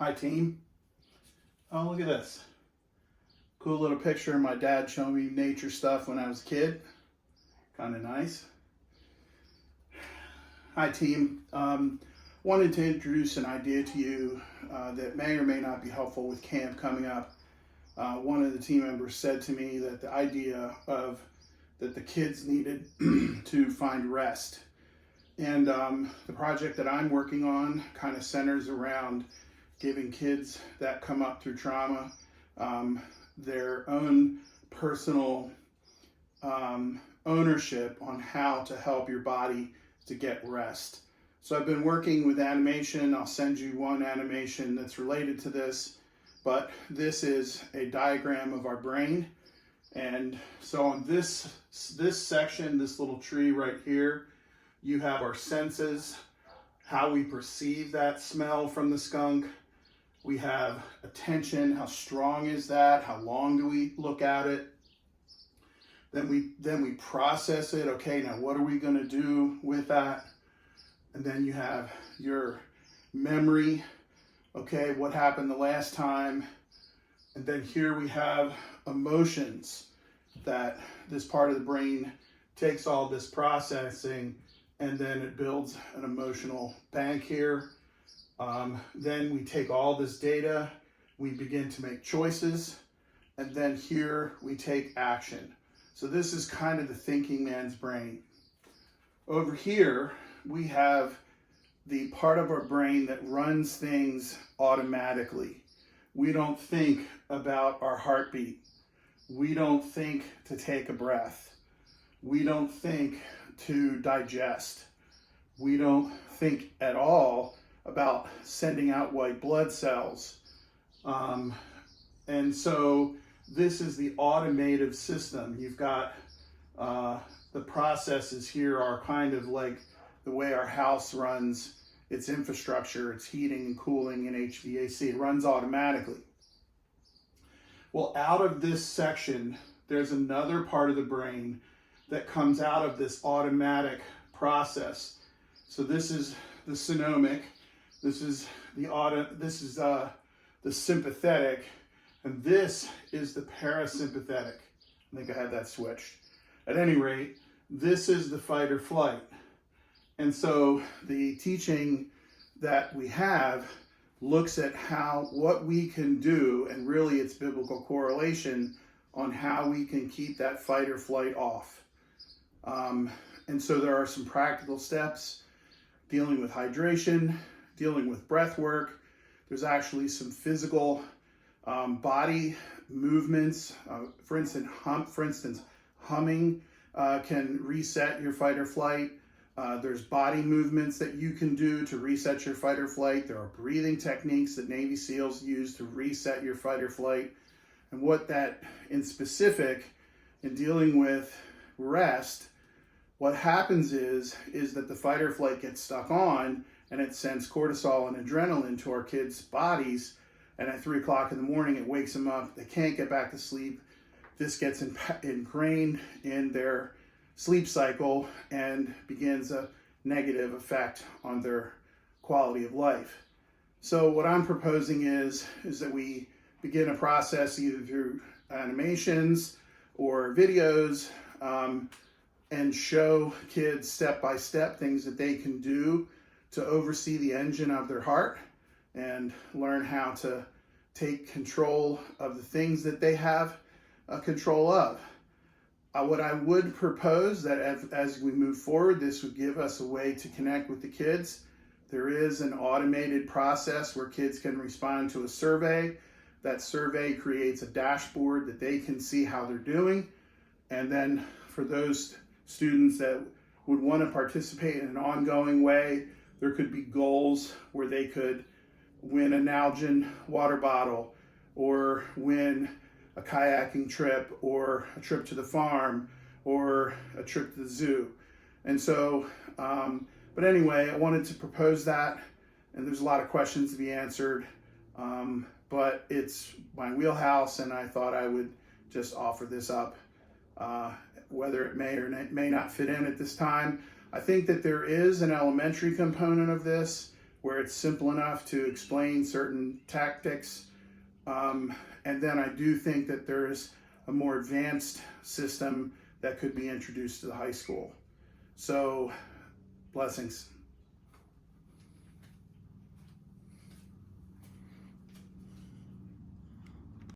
Hi team. Oh, look at this. Cool little picture of my dad showing me nature stuff when I was a kid. Kind of nice. Hi team. Wanted to introduce an idea to you that may or may not be helpful with camp coming up. One of the team members said to me that the idea of that the kids needed to find rest. And the project that I'm working on kind of centers around giving kids that come up through trauma their own personal ownership on how to help your body to get rest. So I've been working with animation. I'll send you one animation that's related to this, but this is a diagram of our brain. And so on this section, this little tree right here, you have our senses, how we perceive that smell from the skunk. We have attention, how strong is that? How long do we look at it? Then we process it. Okay, now what are we going to do with that? And then you have your memory. Okay, what happened the last time? And then here we have emotions, that this part of the brain takes all this processing and then it builds an emotional bank here. Then we take all this data, we begin to make choices, and then here we take action. So this is kind of the thinking man's brain. Over here, we have the part of our brain that runs things automatically. We don't think about our heartbeat. We don't think to take a breath. We don't think to digest. We don't think at all about sending out white blood cells. And so this is the automated system. You've got the processes here are kind of like the way our house runs its infrastructure, its heating and cooling and HVAC. It runs automatically. Well, out of this section, there's another part of the brain that comes out of this automatic process. So this is the sonomic, this is the sympathetic, and this is the parasympathetic. I think I had that switched. At any rate, this is the fight or flight. And so the teaching that we have looks at what we can do, and really it's biblical correlation on how we can keep that fight or flight off. And so there are some practical steps dealing with hydration, dealing with breath work. There's actually some physical body movements. For instance, humming can reset your fight or flight. There's body movements that you can do to reset your fight or flight. There are breathing techniques that Navy SEALs use to reset your fight or flight. And what that, in specific, in dealing with rest, what happens is that the fight or flight gets stuck on, and it sends cortisol and adrenaline to our kids' bodies. And at 3 o'clock in the morning, it wakes them up. They can't get back to sleep. This gets ingrained in their sleep cycle and begins a negative effect on their quality of life. So what I'm proposing is that we begin a process either through animations or videos, and show kids step-by-step things that they can do to oversee the engine of their heart and learn how to take control of the things that they have control of. What I would propose that as we move forward, this would give us a way to connect with the kids. There is an automated process where kids can respond to a survey. That survey creates a dashboard that they can see how they're doing. And then for those students that would want to participate in an ongoing way, there could be goals where they could win a Nalgene water bottle, or win a kayaking trip, or a trip to the farm, or a trip to the zoo. And so, but anyway, I wanted to propose that, and there's a lot of questions to be answered, but it's my wheelhouse, and I thought I would just offer this up, whether it may or may not fit in at this time. I think that there is an elementary component of this where it's simple enough to explain certain tactics. And then I do think that there's a more advanced system that could be introduced to the high school. So, blessings.